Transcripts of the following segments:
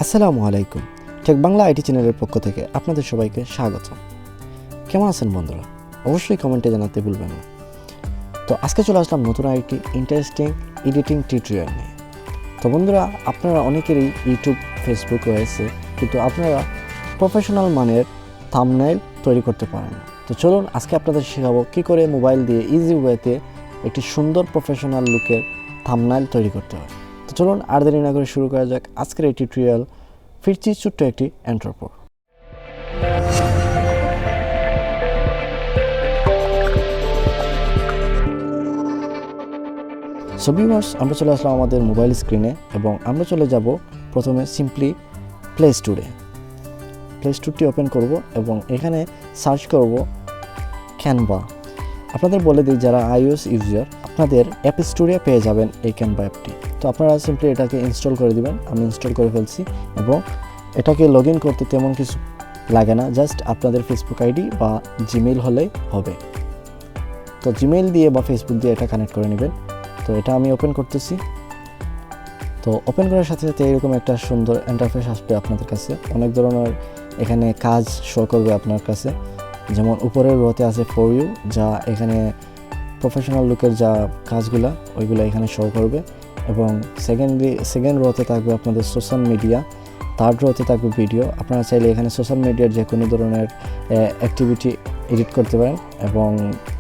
আসসালামু আলাইকুম। Take Bangla IT চ্যানেলের পক্ষ থেকে আপনাদের সবাইকে স্বাগত। কেমন আছেন বন্ধুরা? অবশ্যই কমেন্টে জানাতে ভুলবেন না। তো আজকে চলে আসলাম নতুন আরেকটি ইন্টারেস্টিং এডিটিং টিউটোরিয়াল নিয়ে। তো বন্ধুরা, আপনারা অনেকেরই ইউটিউব, ফেসবুক রয়েছে, কিন্তু আপনারা প্রফেশনাল মানের থাম্বনেইল তৈরি করতে পারেন না। তো চলুন আজকে আপনাদের শেখাবো কী করে মোবাইল দিয়ে ইজি ওয়েতে একটি সুন্দর প্রফেশনাল লুকের থাম্বনেইল তৈরি করতে হয়। তো চলুন আর দেরি না করে শুরু করা যাক আজকের এই টিউটোরিয়াল। ফিরছি ছোট্ট একটি এন্ট্রোর পর। সো ভিউয়ার্স, আমরা চলে আসলাম আমাদের মোবাইল স্ক্রিনে এবং আমরা চলে যাব প্রথমে সিম্পলি প্লে স্টোরটি ওপেন করব এবং এখানে সার্চ করব ক্যানভা। আপনাদের বলে দিই, যারা iOS ইউজার আপনাদের অ্যাপ স্টোরে পেয়ে যাবেন এই ক্যানভা অ্যাপটি। তো আপনারা সিম্পলি এটাকে ইনস্টল করে দিবেন। আমি ইনস্টল করে ফেলছি এবং এটাকে লগ ইন করতে তেমন কিছু লাগে না, জাস্ট আপনাদের ফেসবুক আইডি বা জিমেইল হলেই হবে। তো জিমেইল দিয়ে বা ফেসবুক দিয়ে এটা কানেক্ট করে নেবেন। তো এটা আমি ওপেন করতেছি। তো ওপেন করার সাথে সাথে এরকম একটা সুন্দর ইন্টারফেস আসবে আপনাদের কাছে। অনেক ধরনের এখানে কাজ শো করবে আপনার কাছে, যেমন উপরের রোতে আছে ফর ইউ, যা এখানে প্রফেশনাল লুকের যা কাজগুলো ওইগুলো এখানে শো করবে। এবং সেকেন্ড রোতে থাকবে আপনাদের সোশ্যাল মিডিয়া, থার্ড রোতে থাকবে ভিডিও। আপনারা চাইলে এখানে সোশ্যাল মিডিয়ার যে কোনো ধরনের অ্যাক্টিভিটি এডিট করতে পারেন। এবং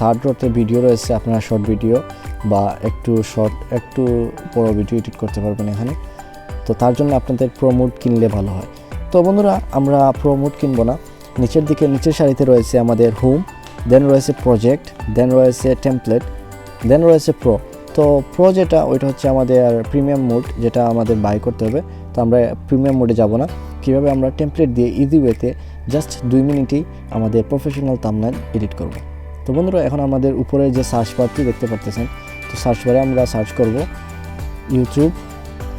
থার্ড রোতে ভিডিও রয়েছে, আপনারা শর্ট ভিডিও বা একটু বড় ভিডিও এডিট করতে পারবেন এখানে। তো তার জন্য আপনাদের প্রোমোট কিনলে ভালো হয়। তো বন্ধুরা, আমরা প্রোমোট কিনবো না। নিচের সারিতে রয়েছে আমাদের হোম, দেন রয়েছে প্রজেক্ট, দেন রয়েছে টেমপ্লেট, দেন রয়েছে প্রো। তো প্রো যেটা, ওইটা হচ্ছে আমাদের প্রিমিয়াম মোড, যেটা আমাদের বাই করতে হবে। তো আমরা প্রিমিয়াম মোডে যাব না। কীভাবে আমরা টেমপ্লেট দিয়ে ইজি ওয়েতে জাস্ট 2 মিনিটেই আমাদের প্রফেশনাল থাম্বনেইল এডিট করব। তো বন্ধুরা, এখন আমাদের উপরে যে সার্চ বারটি দেখতে পারতেছেন, তো সার্চ বারে আমরা সার্চ করব ইউটিউব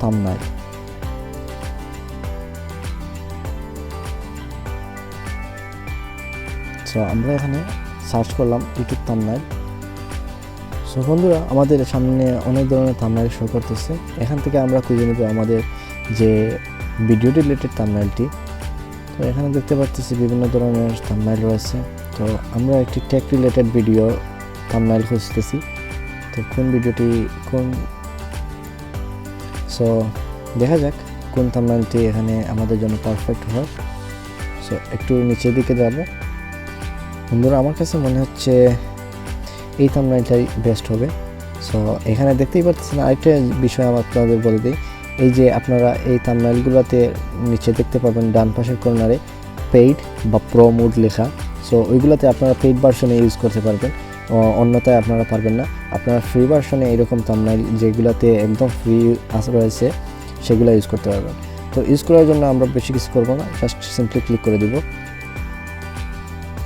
থাম্বনেইল। সো আমরা এখানে সার্চ করলাম ইউটিউব থাম্বনেইল। সো বন্ধুরা, আমাদের সামনে অনেক ধরনের থাম্বনেইল শো করতেছে। এখান থেকে আমরা খুঁজে নেব আমাদের যে ভিডিও রিলেটেড থাম্বনেইলটি। তো এখানে দেখতে পাচ্ছি বিভিন্ন ধরনের থাম্বনেইল রয়েছে। তো আমরা একটি টেক রিলেটেড ভিডিও থাম্বনেইল খুঁজতেছি। তো সো দেখা যাক কোন থাম্বনেইলটি এখানে আমাদের জন্য পারফেক্ট হয়। সো একটু নিচের দিকে যাব। বন্ধুরা, আমার কাছে মনে হচ্ছে এই থাম্বনেইলটাই বেস্ট হবে। সো এখানে দেখতেই পাচ্ছেন, আরেকটা বিষয় আমি আপনাদের বলে দিই, এই যে আপনারা এই থাম্বনেইলগুলোতে নিচে দেখতে পাবেন ডান পাশের কর্নারে পেইড বা প্রো মোড লেখা। সো ওইগুলোতে আপনারা পেইড ভার্সনে ইউজ করতে পারবেন, অন্যথায় আপনারা পারবেন না। আপনারা ফ্রি ভার্সনে এরকম থাম্বনেইল যেগুলোতে একদম ফ্রি রয়েছে সেগুলো ইউজ করতে পারবেন। তো ইউজ করার জন্য আমরা বেশি কিছু করবো না, জাস্ট সিম্পলি ক্লিক করে দিব।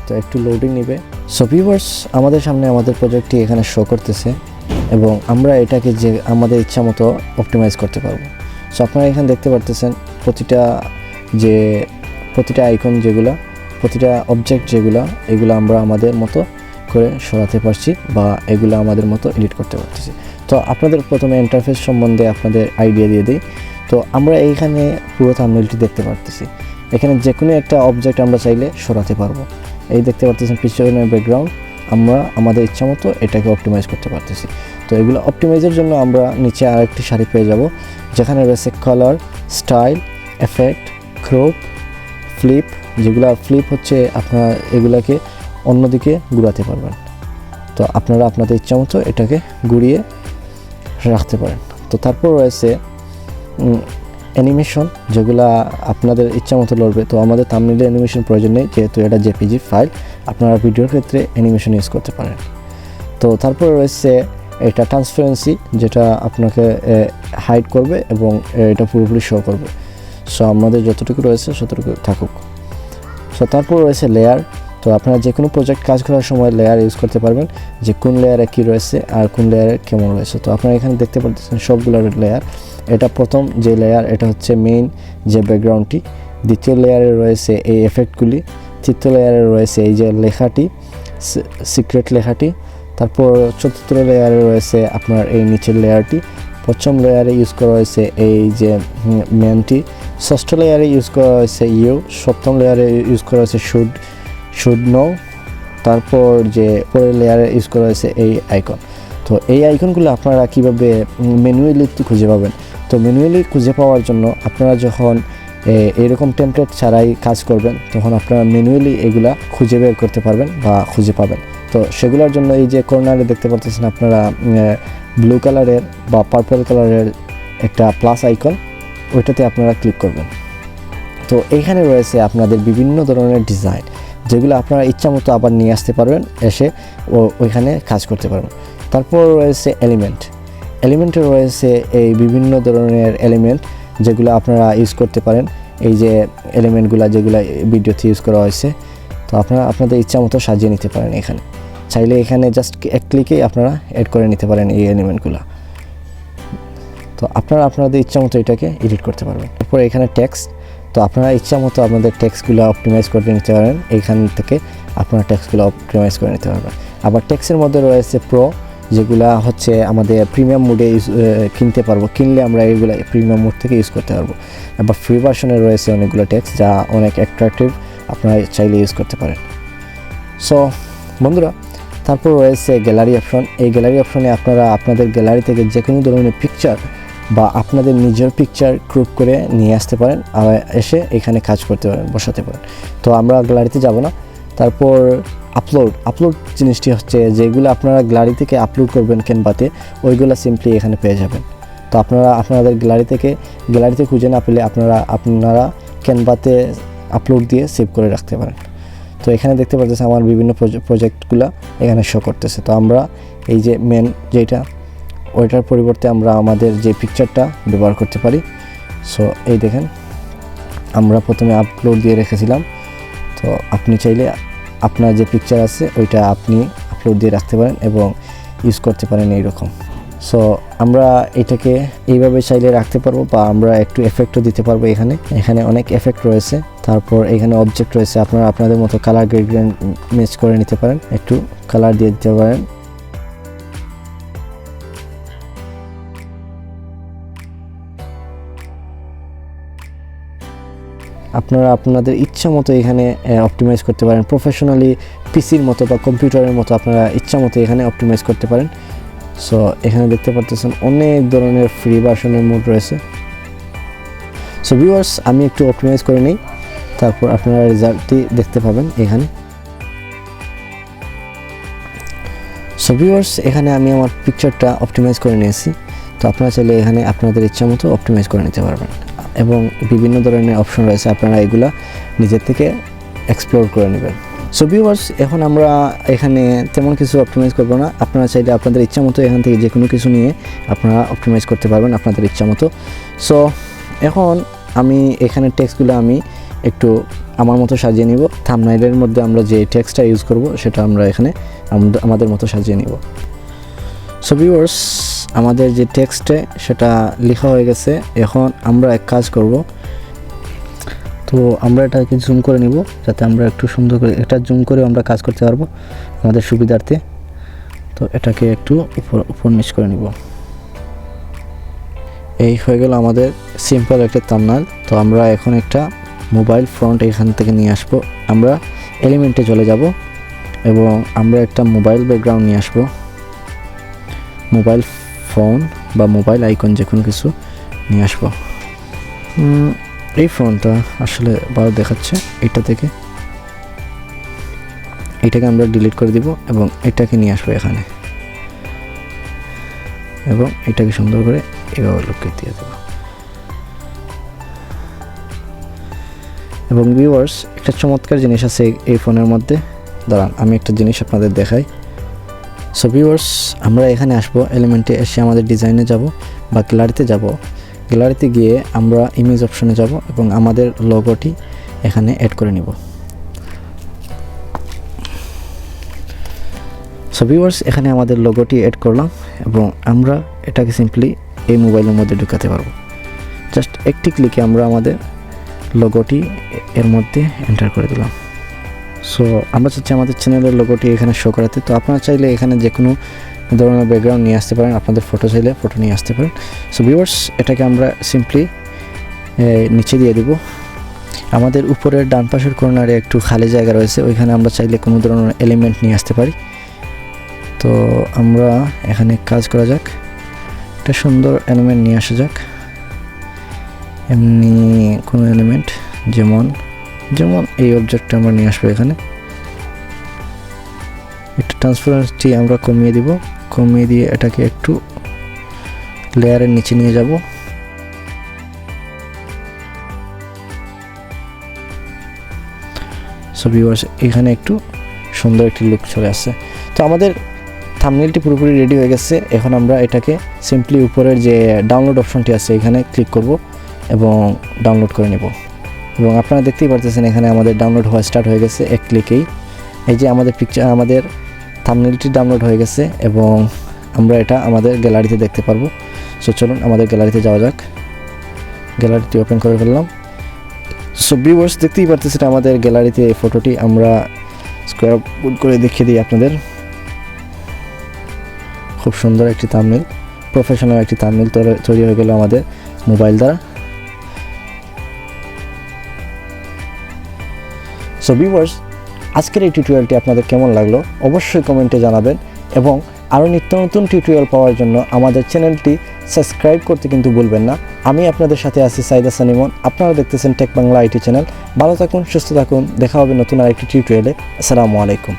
তো একটু লোডিং নেবে। সো ভিউয়ার্স, আমাদের সামনে আমাদের প্রজেক্টটি এখানে শো করতেছে এবং আমরা এটাকে যে আমাদের ইচ্ছা মতো অপটিমাইজ করতে পারবো। সো আপনারা এখানে দেখতে পারতেছেন প্রতিটা আইকন যেগুলো, প্রতিটা অবজেক্ট যেগুলো, এগুলো আমরা আমাদের মতো করে সরাতে পারছি বা এগুলো আমাদের মতো এডিট করতে পারতেছি। তো আপনাদের প্রথমে ইন্টারফেস সম্বন্ধে আপনাদের আইডিয়া দিয়ে দিই। তো আমরা এইখানে পুরো থাম্বনেইলটি দেখতে পারতেছি। এখানে যে কোনো একটা অবজেক্ট আমরা চাইলে সরাতে পারবো। এই দেখতে পারতেছেন পিছনের ব্যাকগ্রাউন্ড, আমরা আমাদের ইচ্ছা মতো এটাকে অপটিমাইজ করতে পারতেছি। তো এগুলো অপটিমাইজের জন্য আমরা নিচে আরেকটি সারি পেয়ে যাব, যেখানে রয়েছে colour, style, effect, crop, flip. যেগুলো ফ্লিপ হচ্ছে আপনারা এগুলাকে অন্যদিকে ঘুরাতে পারবেন। তো আপনারা আপনাদের ইচ্ছা মতো এটাকে ঘুরিয়ে রাখতে পারেন। তো তারপর রয়েছে অ্যানিমেশন, যেগুলা আপনাদের ইচ্ছা মতো লড়বে। তো আমাদের থাম্বনেইলে অ্যানিমেশন প্রয়োজন নেই, যেহেতু এটা জেপিজি ফাইল। আপনারা ভিডিওর ক্ষেত্রে অ্যানিমেশন ইউজ করতে পারেন। তো তারপর রয়েছে এটা ট্রান্সপারেন্সি, যেটা আপনাকে হাইড করবে এবং এটা পুরোপুরি শো করবে। সো আমাদের যতটুকু রয়েছে ততটুকু থাকুক। সো তারপর রয়েছে লেয়ার। তো আপনারা যে কোনো প্রজেক্ট কাজ করার সময় লেয়ার ইউজ করতে পারবেন, যে কোন লেয়ারে কী রয়েছে আর কোন লেয়ারে কেমন রয়েছে। তো আপনারা এখানে দেখতে পাচ্ছেন সবগুলোর লেয়ার। এটা প্রথম যে লেয়ার, এটা হচ্ছে মেইন যে ব্যাকগ্রাউন্ডটি। দ্বিতীয় লেয়ারে রয়েছে এই এফেক্টগুলি। তৃতীয় লেয়ারে রয়েছে এই যে লেখাটি, সিক্রেট লেখাটি। তারপর চতুর্থ লেয়ারে রয়েছে আপনার এই নিচের লেয়ারটি। পঞ্চম লেয়ারে ইউজ করা হয়েছে এই যে মেনটি, ষষ্ঠ লেয়ারে ইউজ করা হয়েছে ইউ, সপ্তম লেয়ারে ইউজ করা হয়েছে শুড নো, তারপর যে পরের লেয়ারে ইউজ করা হয়েছে এই আইকন। তো এই আইকনগুলো আপনারা কীভাবে ম্যানুয়ালি খুঁজে পাবেন? তো ম্যানুয়ালি খুঁজে পাওয়ার জন্য আপনারা যখন এরকম টেমপ্লেট ছাড়াই কাজ করবেন তখন আপনারা ম্যানুয়ালি এগুলা খুঁজে বের করতে পারবেন বা খুঁজে পাবেন। তো সেগুলোর জন্য এই যে কর্নারে দেখতে পাচ্ছেন আপনারা ব্লু কালারের বা পার্পল কালারের একটা প্লাস আইকন, ওইটাতে আপনারা ক্লিক করবেন। তো এইখানে রয়েছে আপনাদের বিভিন্ন ধরনের ডিজাইন, যেগুলো আপনারা ইচ্ছা মতো আবার নিয়ে আসতে পারবেন, এসে ওইখানে কাজ করতে পারবেন। তারপর রয়েছে এলিমেন্টে রয়েছে এই বিভিন্ন ধরনের এলিমেন্ট যেগুলো আপনারা ইউজ করতে পারেন। এই যে এলিমেন্টগুলো যেগুলো ভিডিওতে ইউজ করা হয়েছে, তো আপনারা আপনাদের ইচ্ছা মতো সাজিয়ে নিতে পারেন। এখানে চাইলে এখানে জাস্ট এক ক্লিকেই আপনারা অ্যাড করে নিতে পারেন এই এলিমেন্টগুলো। তো আপনারা আপনাদের ইচ্ছা মতো এটাকে এডিট করতে পারবেন। তারপর এখানে টেক্সট, তো আপনারা ইচ্ছা মতো আপনাদের টেক্সটগুলো অপটিমাইজ করে নিতে পারেন। এইখান থেকে আপনারা টেক্সটগুলো অপটিমাইজ করে নিতে পারবেন। আবার টেক্সটের মধ্যে রয়েছে প্রো, যেগুলা হচ্ছে আমাদের প্রিমিয়াম মোডে কিনতে পারবো, কিনলে আমরা এইগুলো প্রিমিয়াম মোড থেকে ইউজ করতে পারবো। আবার ফ্রি ভার্সনে রয়েছে অনেকগুলো টেক্সট যা অনেক অ্যাট্রাকটিভ, আপনারা চাইলে ইউজ করতে পারেন। সো বন্ধুরা, তারপর রয়েছে গ্যালারি অপশন। এই গ্যালারি অপশনে আপনারা আপনাদের গ্যালারি থেকে যে কোনো ধরনের পিকচার বা আপনাদের নিজের পিকচার ক্রপ করে নিয়ে আসতে পারেন, আর এসে এখানে কাজ করতে পারেন, বসাতে পারেন। তো আমরা গ্যালারিতে যাব না। তারপর আপলোড জিনিসটি হচ্ছে যেগুলো আপনারা গ্যালারি থেকে আপলোড করবেন ক্যানভাতে, ওইগুলো সিম্পলি এখানে পেয়ে যাবেন। তো আপনারা আপনাদের গ্যালারিতে খুঁজে না পেলে আপনারা ক্যানভাতে আপলোড দিয়ে সেভ করে রাখতে পারেন। তো এখানে দেখতে পাচ্ছেন আমার বিভিন্ন প্রজেক্টগুলো এখানে শো করতেছে। তো আমরা এই যে মেন যেটা, ওইটার পরিবর্তে আমরা আমাদের যে পিকচারটা ব্যবহার করতে পারি। সো এই দেখেন, আমরা প্রথমে আপলোড দিয়ে রেখেছিলাম। তো আপনি চাইলে আপনার যে পিকচার আছে ওইটা আপনি আপলোড দিয়ে রাখতে পারেন এবং ইউজ করতে পারেন এইরকম। সো আমরা এটাকে এইভাবে চাইলে রাখতে পারবো, বা আমরা একটু এফেক্টও দিতে পারবো। এখানে অনেক এফেক্ট রয়েছে। তারপর এখানে অবজেক্ট রয়েছে, আপনারা আপনাদের মতো কালার গ্রেডিয়েন্ট ম্যাচ করে নিতে পারেন, একটু কালার দিয়ে দিতে পারেন। আপনারা আপনাদের ইচ্ছা মতো এখানে অপটিমাইজ করতে পারেন, প্রফেশনালি পিসির মতো বা কম্পিউটারের মতো আপনারা ইচ্ছা মতো এখানে অপটিমাইজ করতে পারেন। সো এখানে দেখতে পাচ্ছেন অনেক ধরনের ফ্রি ভার্সনের মোড রয়েছে। সো ভিউয়ার্স, আমি একটু অপটিমাইজ করে নিই, তারপর আপনারা রেজাল্টটি দেখতে পাবেন এখানে। সো ভিউয়ার্স, এখানে আমি আমার পিকচারটা অপটিমাইজ করে নিয়েছি। তো আপনারা চাইলে এখানে আপনাদের ইচ্ছা মতো অপটিমাইজ করে নিতে পারবেন, এবং বিভিন্ন ধরনের অপশন রয়েছে, আপনারা এগুলা নিজের থেকে এক্সপ্লোর করে নেবেন। সো ভিউয়ার্স, এখন আমরা এখানে তেমন কিছু অপটিমাইজ করব না। আপনারা চাইলে আপনাদের ইচ্ছা মতো এখান থেকে যে কোনো কিছু নিয়ে আপনারা অপটিমাইজ করতে পারবেন আপনাদের ইচ্ছা মতো। সো এখন আমি এখানে টেক্সটগুলো আমি একটু আমার মতো সাজিয়ে নিব। থাম্বনেইলের মধ্যে আমরা যে টেক্সটটা ইউজ করব সেটা আমরা এখানে আমাদের মতো সাজিয়ে নিব। সো ভিউয়ার্স, আমাদের যে টেক্সটে সেটা লেখা হয়ে গেছে। এখন আমরা এক কাজ করব, তো আমরা এটাকে জুম করে নিব যাতে আমরা একটু সুন্দর করে এটা জুম করে আমরা কাজ করতে পারবো আমাদের সুবিধার্থে। তো এটাকে একটু উপর নিচ করে নিব। এই হয়ে গেল আমাদের সিম্পল একটা থাম্বনেইল। তো আমরা এখন একটা মোবাইল ফ্রন্ট এখান থেকে নিয়ে আসব। আমরা এলিমেন্টে চলে যাব এবং আমরা একটা মোবাইল ব্যাকগ্রাউন্ড নিয়ে আসব, মোবাইল ফোন বা মোবাইল আইকন যে কোনো কিছু নিয়ে আসবো। এই ফোনটা আসলে ভালো দেখাচ্ছে, এটাকে আমরা ডিলিট করে দিব এবং এটাকে নিয়ে আসবো এখানে, এবং এটাকে সুন্দর করে এভাবে লুকিয়ে দিয়ে দেব। এবং ভিউয়ার্স, একটা চমৎকার জিনিস আছে এই ফোনের মধ্যে। দাঁড়ান, আমি একটা জিনিস আপনাদের দেখাই। সো ভিউয়ার্স, আমরা এখানে আসবো, এলিমেন্টে এসে আমাদের ডিজাইনে যাব বা গ্যালারিতে যাব। গ্যালারিতে গিয়ে আমরা ইমেজ অপশনে যাব এবং আমাদের লোগোটি এখানে অ্যাড করে নিব। সো ভিউয়ার্স, এখানে আমাদের লোগোটি অ্যাড করলাম এবং আমরা এটাকে সিম্পলি এই মোবাইলের মধ্যে ঢুকাতে পারবো। জাস্ট একটি ক্লিকে আমরা আমাদের লোগোটি এর মধ্যে এন্টার করে দিলাম। সো আমরা চাচ্ছি আমাদের চ্যানেলের লোগোটি এখানে শো করাতে। তো আপনারা চাইলে এখানে যে কোনো ধরনের ব্যাকগ্রাউন্ড নিয়ে আসতে পারেন, আপনাদের ফটো চাইলে ফটো নিয়ে আসতে পারেন। সো ভিউয়ার্স, এটাকে আমরা সিম্পলি নিচে দিয়ে দিব। আমাদের উপরের ডান পাশের কর্নারে একটু খালি জায়গা রয়েছে, ওইখানে আমরা চাইলে কোনো ধরনের এলিমেন্ট নিয়ে আসতে পারি। তো আমরা এখানে কাজ করা যাক, একটা সুন্দর এলিমেন্ট নিয়ে আসা যাক। এমনি কোনো এলিমেন্ট যেমন এই অবজেক্টটা আমরা নিয়ে আসবো। এখানে একটু ট্রান্সপারেন্সি আমরা কমিয়ে দিব, কমিয়ে দিয়ে এটাকে একটু লেয়ারের নিচে নিয়ে যাব। সো ভিউয়ার্স, এখানে একটু সুন্দর একটি লুক চলে আসছে। তো আমাদের থাম্বনেইলটি পুরোপুরি রেডি হয়ে গেছে। এখন আমরা এটাকে সিম্পলি উপরের যে ডাউনলোড অপশনটি আছে এখানে ক্লিক করব এবং ডাউনলোড করে নেব। এবং আপনারা দেখতেই পারতেছেন এখানে আমাদের ডাউনলোড হওয়া স্টার্ট হয়ে গেছে এক ক্লিকেই। এই যে আমাদের থাম্বনেইলটি ডাউনলোড হয়ে গেছে এবং আমরা এটা আমাদের গ্যালারিতে দেখতে পারবো। সো চলুন আমাদের গ্যালারিতে যাওয়া যাক। গ্যালারিটি ওপেন করে ফেললাম। সো ভিউয়ার্স, দেখতেই পারতেছেন আমাদের গ্যালারিতে এই ফটোটি আমরা স্কোয়ার করে দেখিয়ে দিই আপনাদের। খুব সুন্দর একটি থাম্বনেইল, প্রফেশনাল একটি থাম্বনেইল তৈরি হয়ে গেল আমাদের মোবাইল দ্বারা। সো ভিউয়ার্স, আজকের এই টিউটোরিয়ালটি আপনাদের কেমন লাগলো অবশ্যই কমেন্টে জানাবেন এবং আরও নিত্য নতুন টিউটোরিয়াল পাওয়ার জন্য আমাদের চ্যানেলটি সাবস্ক্রাইব করতে কিন্তু ভুলবেন না। আমি আপনাদের সাথে আছি সাইদ হাসান ইমন। আপনারা দেখতেছেন টেক বাংলা আইটি চ্যানেল। ভালো থাকুন, সুস্থ থাকুন, দেখা হবে নতুন আরেকটি টিউটোরিয়ালে। আসসালামু আলাইকুম।